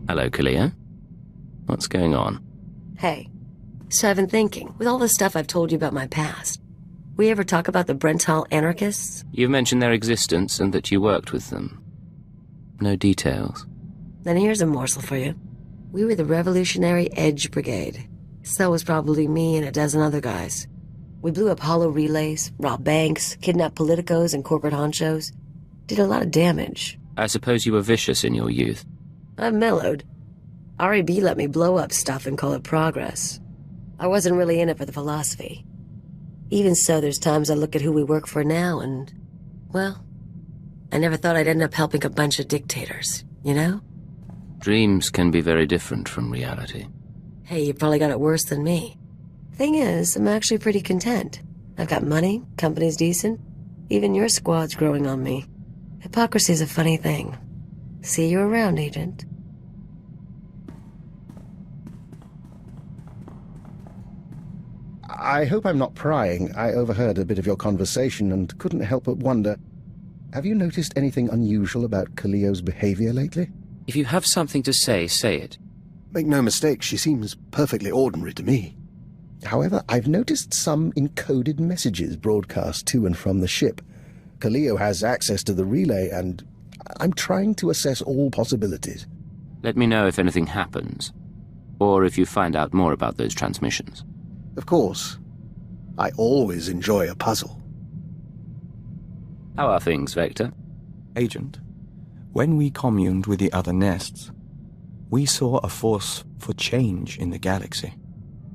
Hello, Kalia. What's going on? Hey. So I've been thinking, with all the stuff I've told you about my past, we ever talk about the Brental anarchists? You've mentioned their existence and that you worked with them. No details. Then here's a morsel for you. We were the Revolutionary Edge Brigade. So was probably me and a dozen other guys. We blew up hollow relays, robbed banks, kidnapped politicos and corporate honchos. Did a lot of damage. I suppose you were vicious in your youth. I've mellowed. RAB let me blow up stuff and call it progress. I wasn't really in it for the philosophy. Even so, there's times I look at who we work for now and, well, I never thought I'd end up helping a bunch of dictators, you know? Dreams can be very different from reality. Hey, you probably got it worse than me. Thing is, I'm actually pretty content. I've got money, company's decent. Even your squad's growing on me. Hypocrisy's a funny thing. See you around, Agent. I hope I'm not prying. I overheard a bit of your conversation and couldn't help but wonder, have you noticed anything unusual about Kalio's behavior lately? If you have something to say, say it. Make no mistake, she seems perfectly ordinary to me. However, I've noticed some encoded messages broadcast to and from the ship. Kalio has access to the relay, and I'm trying to assess all possibilities. Let me know if anything happens, or if you find out more about those transmissions. Of course. I always enjoy a puzzle. How are things, Vector? Agent, when we communed with the other nests, we saw a force for change in the galaxy.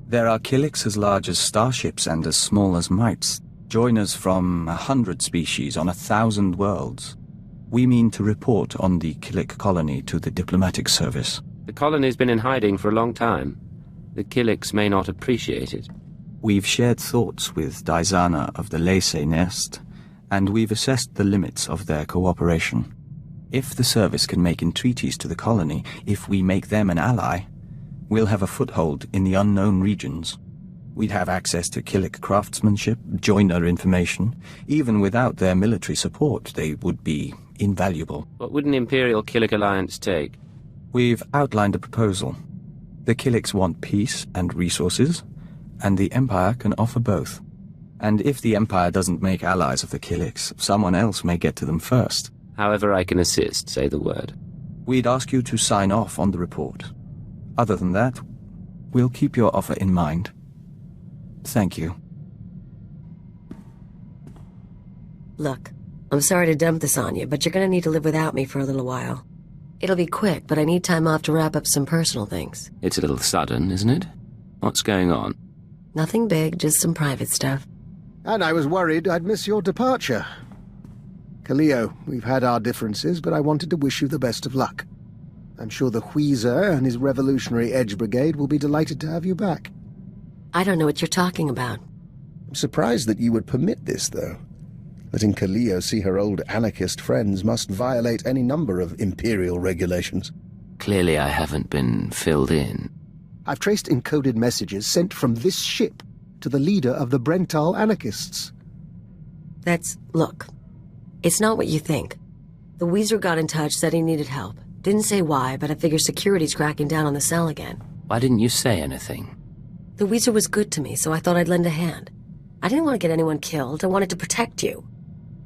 There are Killiks as large as starships and as small as mites, joiners from 100 species on 1,000 worlds. We mean to report on the Killik colony to the diplomatic service. The colony's been in hiding for a long time. The Killiks may not appreciate it. We've shared thoughts with Daizana of the Lacey nest, and we've assessed the limits of their cooperation. If the service can make entreaties to the colony, if we make them an ally, we'll have a foothold in the unknown regions. We'd have access to Killik craftsmanship, joiner information. Even without their military support, they would be invaluable. What would an Imperial Killik alliance take? We've outlined a proposal. The Killiks want peace and resources, and the Empire can offer both. And if the Empire doesn't make allies of the Killiks, someone else may get to them first. However I can assist, say the word. We'd ask you to sign off on the report. Other than that, we'll keep your offer in mind. Thank you. Look, I'm sorry to dump this on you, but you're gonna need to live without me for a little while. It'll be quick, but I need time off to wrap up some personal things. It's a little sudden, isn't it? What's going on? Nothing big, just some private stuff. And I was worried I'd miss your departure. Kalio, we've had our differences, but I wanted to wish you the best of luck. I'm sure the Wheezer and his Revolutionary Edge Brigade will be delighted to have you back. I don't know what you're talking about. I'm surprised that you would permit this, though. Letting Kalio see her old anarchist friends must violate any number of Imperial regulations. Clearly I haven't been filled in. I've traced encoded messages sent from this ship to the leader of the Brental anarchists. Look, it's not what you think. The Weezer got in touch, said he needed help. Didn't say why, but I figure security's cracking down on the cell again. Why didn't you say anything? The Weezer was good to me, so I thought I'd lend a hand. I didn't want to get anyone killed, I wanted to protect you.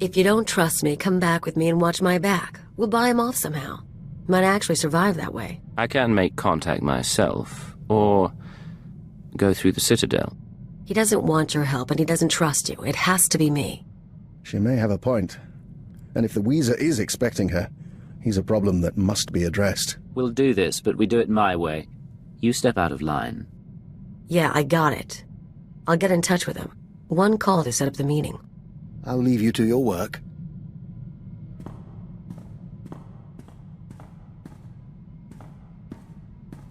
If you don't trust me, come back with me and watch my back. We'll buy him off somehow. Might actually survive that way. I can make contact myself, or go through the Citadel. He doesn't want your help, and he doesn't trust you. It has to be me. She may have a point. And if the Weezer is expecting her, he's a problem that must be addressed. We'll do this, but we do it my way. You step out of line. Yeah, I got it. I'll get in touch with him. One call to set up the meeting. I'll leave you to your work.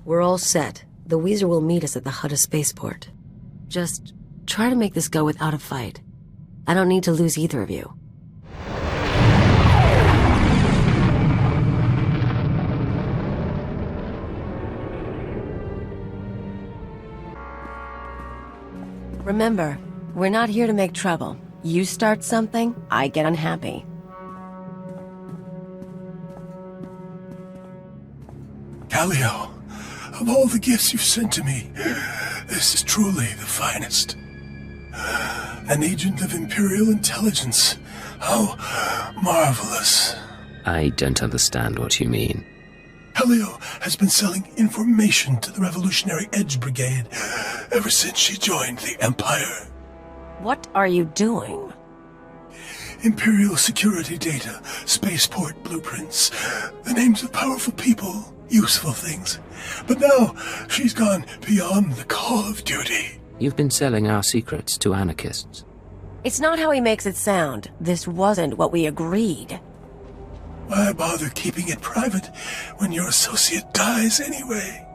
We're all set. The Weezer will meet us at the Hutta spaceport. Just try to make this go without a fight. I don't need to lose either of you. Remember, we're not here to make trouble. You start something, I get unhappy. Callio, of all the gifts you've sent to me, this is truly the finest. An agent of Imperial intelligence. How marvelous. I don't understand what you mean. Callio has been selling information to the Revolutionary Edge Brigade ever since she joined the Empire. What are you doing? Imperial security data, spaceport blueprints, the names of powerful people, useful things. But now, she's gone beyond the call of duty. You've been selling our secrets to anarchists. It's not how he makes it sound. This wasn't what we agreed. Why bother keeping it private when your associate dies anyway?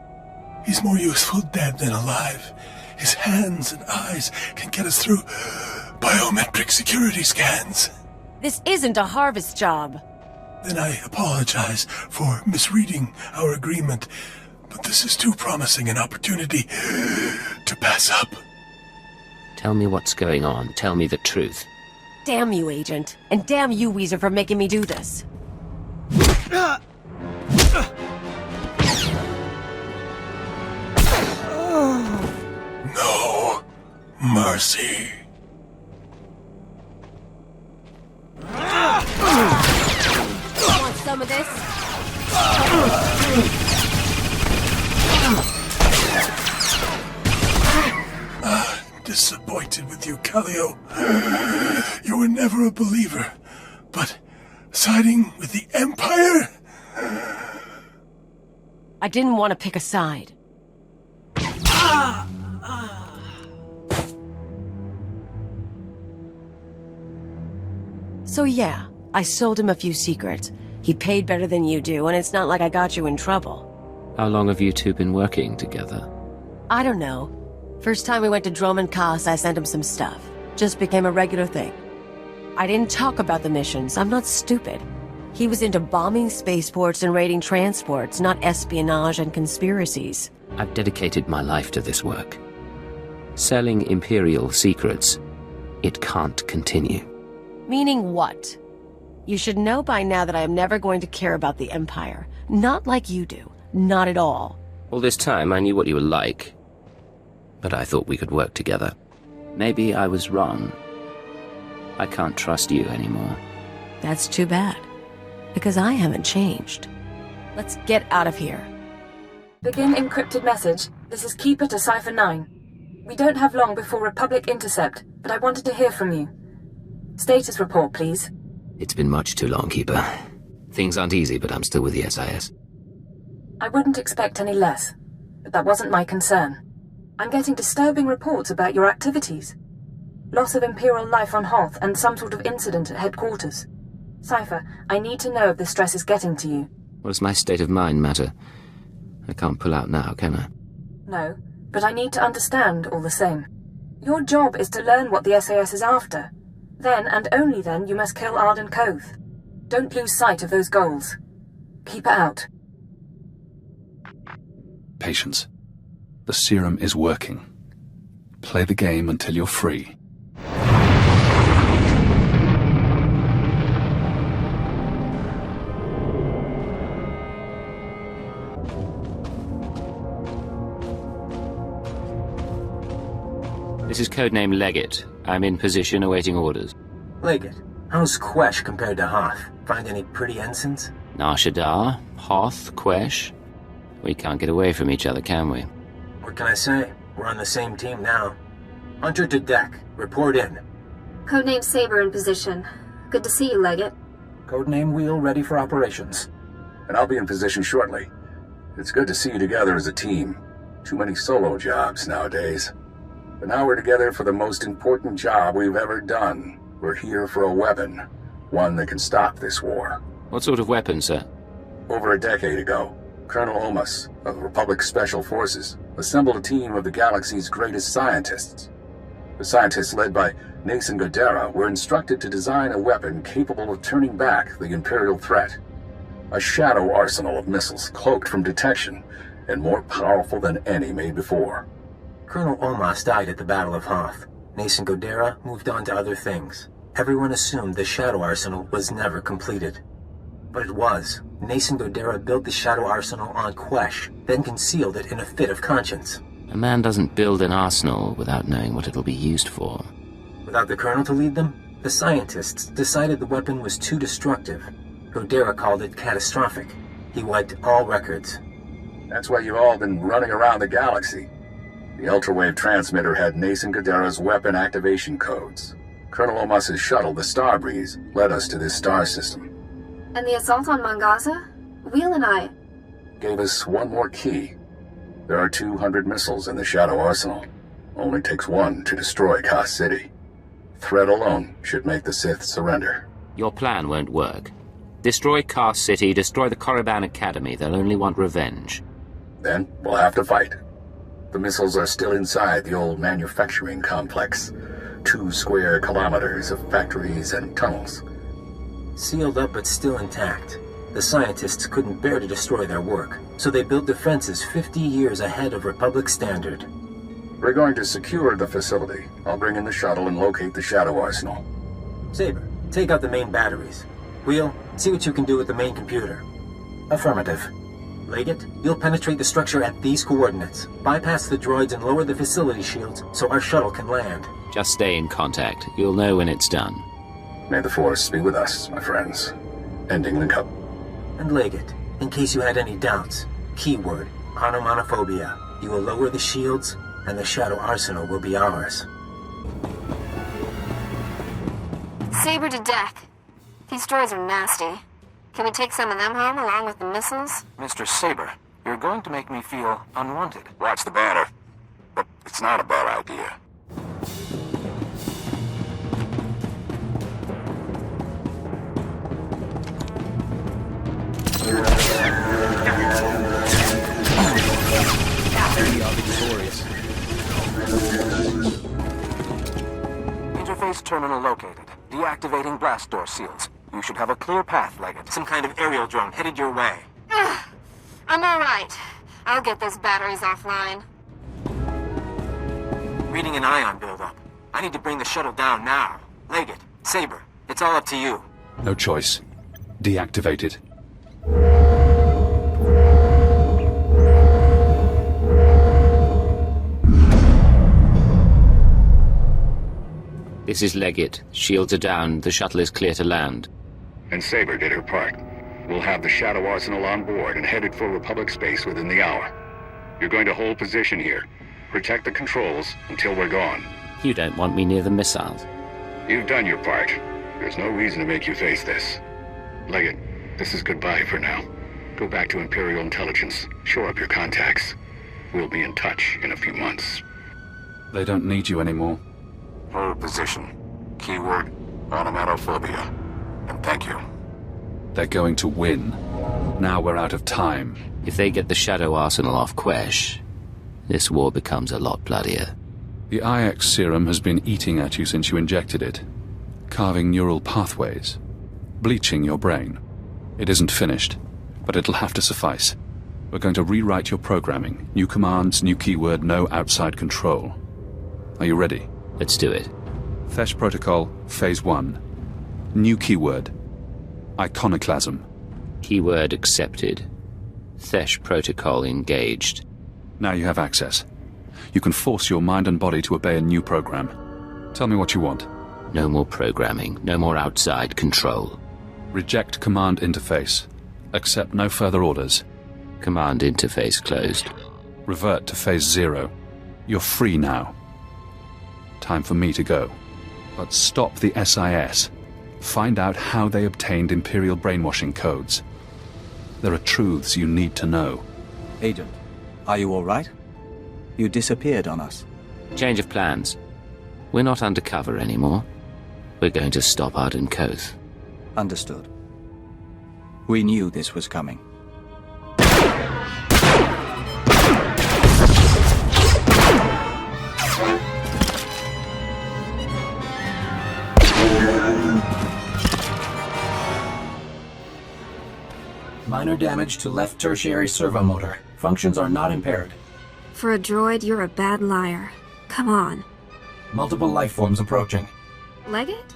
He's more useful dead than alive. His hands and eyes can get us through biometric security scans. This isn't a harvest job. Then I apologize for misreading our agreement, but this is too promising an opportunity to pass up. Tell me what's going on. Tell me the truth. Damn you, Agent. And damn you, Weezer, for making me do this. No mercy. Want some of this? Disappointed with you, Callio. You were never a believer, but siding with the Empire? I didn't want to pick a side. So yeah, I sold him a few secrets. He paid better than you do, and it's not like I got you in trouble. How long have you two been working together? I don't know. First time we went to Droman Kaas, I sent him some stuff. Just became a regular thing. I didn't talk about the missions. I'm not stupid. He was into bombing spaceports and raiding transports, not espionage and conspiracies. I've dedicated my life to this work. Selling Imperial secrets, it can't continue. Meaning what? You should know by now that I am never going to care about the Empire. Not like you do. Not at all. All this time I knew what you were like, but I thought we could work together. Maybe I was wrong. I can't trust you anymore. That's too bad. Because I haven't changed. Let's get out of here. Begin encrypted message. This is Keeper to Cipher 9. We don't have long before Republic intercept, but I wanted to hear from you. Status report, please. It's been much too long, Keeper. Things aren't easy, but I'm still with the SIS. I wouldn't expect any less, but that wasn't my concern. I'm getting disturbing reports about your activities. Loss of Imperial life on Hoth and some sort of incident at headquarters. Cipher, I need to know if the stress is getting to you. What does my state of mind matter? I can't pull out now, can I? No, but I need to understand all the same. Your job is to learn what the SAS is after. Then, and only then, you must kill Arden Koth. Don't lose sight of those goals. Keep it out. Patience. The serum is working. Play the game until you're free. This is codename Leggett. I'm in position awaiting orders. Leggett, how's Quesh compared to Hoth? Find any pretty ensigns? Nar Shaddaa, Hoth, Quesh. We can't get away from each other, can we? What can I say? We're on the same team now. Hunter to deck. Report in. Codename Saber in position. Good to see you, Leggett. Codename Wheel ready for operations. And I'll be in position shortly. It's good to see you together as a team. Too many solo jobs nowadays. But now we're together for the most important job we've ever done. We're here for a weapon. One that can stop this war. What sort of weapon, sir? Over a decade ago, Colonel Omas of the Republic Special Forces assembled a team of the galaxy's greatest scientists. The scientists, led by Nason Godera, were instructed to design a weapon capable of turning back the Imperial threat. A shadow arsenal of missiles cloaked from detection and more powerful than any made before. Colonel Omas died at the Battle of Hoth. Nason Godera moved on to other things. Everyone assumed the shadow arsenal was never completed. But it was. Nason Godera built the Shadow Arsenal on Quesh, then concealed it in a fit of conscience. A man doesn't build an arsenal without knowing what it'll be used for. Without the Colonel to lead them, the scientists decided the weapon was too destructive. Godera called it catastrophic. He wiped all records. That's why you've all been running around the galaxy. The ultrawave transmitter had Nason Godera's weapon activation codes. Colonel Omas's shuttle, the Starbreeze, led us to this star system. And the assault on Mangaza? Wheel and I... Gave us one more key. There are 200 missiles in the Shadow Arsenal. Only takes one to destroy Ka City. Threat alone should make the Sith surrender. Your plan won't work. Destroy Ka City, destroy the Korriban Academy. They'll only want revenge. Then we'll have to fight. The missiles are still inside the old manufacturing complex. 2 square kilometers of factories and tunnels. Sealed up but still intact. The scientists couldn't bear to destroy their work, so they built defenses 50 years ahead of Republic standard. We're going to secure the facility. I'll bring in the shuttle and locate the Shadow Arsenal. Saber, take out the main batteries. Wheel, see what you can do with the main computer. Affirmative. Leggett, you'll penetrate the structure at these coordinates. Bypass the droids and lower the facility shields so our shuttle can land. Just stay in contact. You'll know when it's done. May the Force be with us, my friends. Ending the cup. And Leggett, in case you had any doubts, keyword, onomatophobia. You will lower the shields, and the Shadow Arsenal will be ours. Saber to deck. These droids are nasty. Can we take some of them home along with the missiles? Mr. Saber, you're going to make me feel unwanted. Watch the banner. But it's not a bad idea. We are victorious. Interface terminal located. Deactivating blast door seals. You should have a clear path, Leggett. Some kind of aerial drone headed your way. I'm all right. I'll get those batteries offline. Reading an ion buildup. I need to bring the shuttle down now. Leggett, Saber, it's all up to you. No choice. Deactivate it. This is Leggett. Shields are down. The shuttle is clear to land. And Saber did her part. We'll have the Shadow Arsenal on board and headed for Republic space within the hour. You're going to hold position here. Protect the controls until we're gone. You don't want me near the missiles. You've done your part. There's no reason to make you face this. Leggett, this is goodbye for now. Go back to Imperial Intelligence. Shore up your contacts. We'll be in touch in a few months. They don't need you anymore. Hold position. Keyword, onomatophobia. And thank you. They're going to win. Now we're out of time. If they get the Shadow Arsenal off Quesh, this war becomes a lot bloodier. The IX serum has been eating at you since you injected it, carving neural pathways, bleaching your brain. It isn't finished, but it'll have to suffice. We're going to rewrite your programming. New commands, new keyword, no outside control. Are you ready? Let's do it. Thesh Protocol, Phase 1. New keyword. Iconoclasm. Keyword accepted. Thesh Protocol engaged. Now you have access. You can force your mind and body to obey a new program. Tell me what you want. No more programming. No more outside control. Reject command interface. Accept no further orders. Command interface closed. Revert to Phase 0. You're free now. Time for me to go. But stop the SIS. Find out how they obtained Imperial brainwashing codes. There are truths you need to know. Agent, are you all right? You disappeared on us. Change of plans. We're not undercover anymore. We're going to stop Arden Koth. Understood. We knew this was coming. Minor damage to left tertiary servo motor. Functions are not impaired. For a droid, you're a bad liar. Come on. Multiple life forms approaching. Leggett?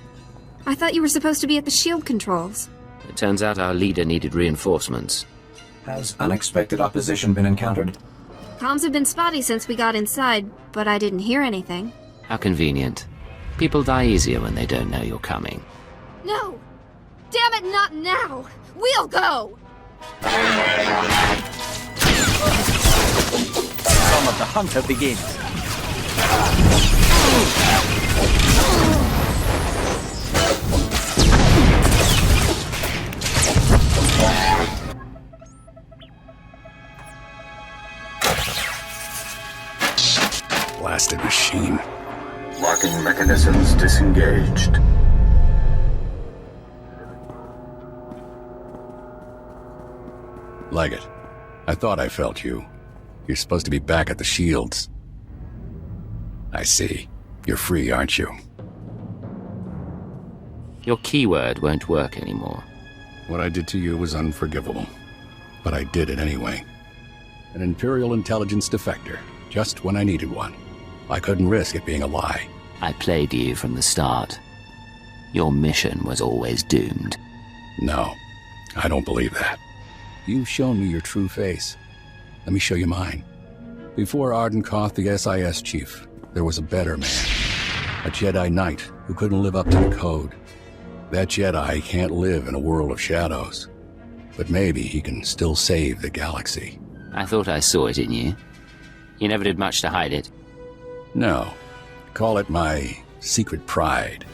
I thought you were supposed to be at the shield controls. It turns out our leader needed reinforcements. Has unexpected opposition been encountered? Comms have been spotty since we got inside, but I didn't hear anything. How convenient. People die easier when they don't know you're coming. No! Damn it, not now! We'll go! Some of the hunter begins. Blasted machine. Locking mechanisms disengaged. Leggett, I thought I felt you. You're supposed to be back at the Shields. I see. You're free, aren't you? Your keyword won't work anymore. What I did to you was unforgivable. But I did it anyway. An Imperial intelligence defector, just when I needed one. I couldn't risk it being a lie. I played you from the start. Your mission was always doomed. No, I don't believe that. You've shown me your true face. Let me show you mine. Before Ardenkoth, the SIS chief, there was a better man. A Jedi Knight who couldn't live up to the code. That Jedi can't live in a world of shadows. But maybe he can still save the galaxy. I thought I saw it in you. You never did much to hide it. No. Call it my secret pride.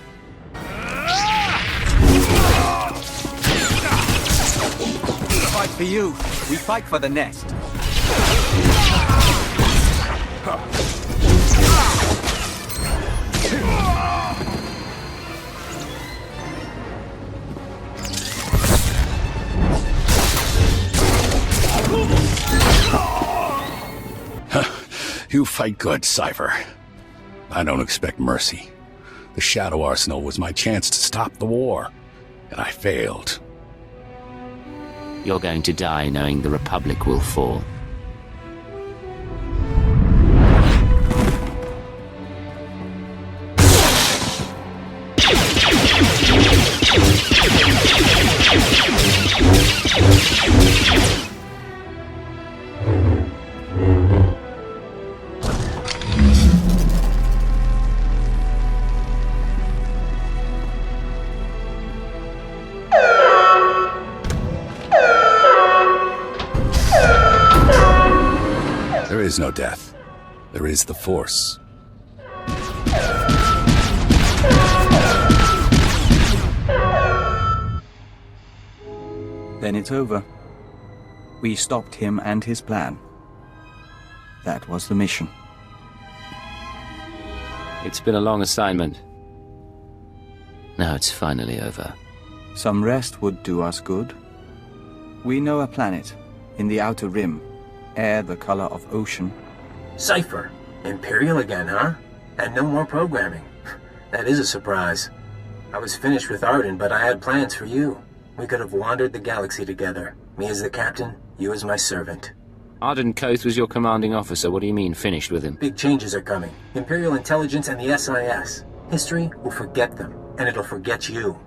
Fight for you. We fight for the nest. You fight good, Cypher. I don't expect mercy. The Shadow Arsenal was my chance to stop the war, and I failed. You're going to die knowing the Republic will fall. There is no death. There is the Force. Then it's over. We stopped him and his plan. That was the mission. It's been a long assignment. Now it's finally over. Some rest would do us good. We know a planet in the Outer Rim, air the color of ocean. Cypher. Imperial again, huh? And no more programming. That is a surprise. I was finished with Arden, but I had plans for you. We could have wandered the galaxy together. Me as the captain, you as my servant. Arden Koth was your commanding officer. What do you mean, finished with him? Big changes are coming. Imperial intelligence and the SIS. History will forget them, and it'll forget you.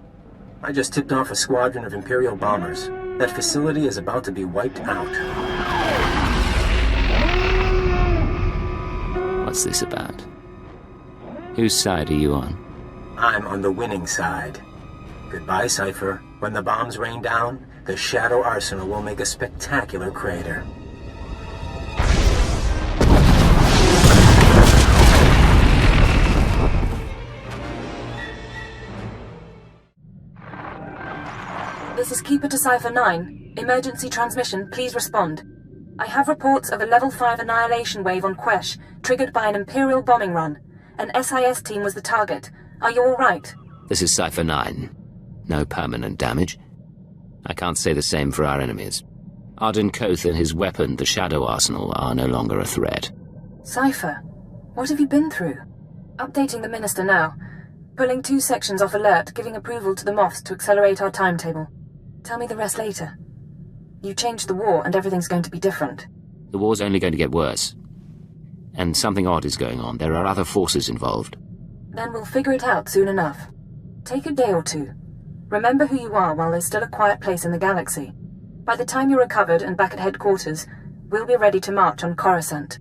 I just tipped off a squadron of Imperial bombers. That facility is about to be wiped out. What's this about? Whose side are you on? I'm on the winning side. Goodbye, Cypher. When the bombs rain down, the Shadow Arsenal will make a spectacular crater. This is Keeper to Cypher 9. Emergency transmission, please respond. I have reports of a Level 5 annihilation wave on Quesh, triggered by an Imperial bombing run. An SIS team was the target. Are you all right? This is Cypher 9. No permanent damage. I can't say the same for our enemies. Arden Koth and his weapon, the Shadow Arsenal, are no longer a threat. Cypher, what have you been through? Updating the Minister now. Pulling 2 sections off alert, giving approval to the Moths to accelerate our timetable. Tell me the rest later. You changed the war and everything's going to be different. The war's only going to get worse. And something odd is going on. There are other forces involved. Then we'll figure it out soon enough. Take a day or two. Remember who you are while there's still a quiet place in the galaxy. By the time you're recovered and back at headquarters, we'll be ready to march on Coruscant.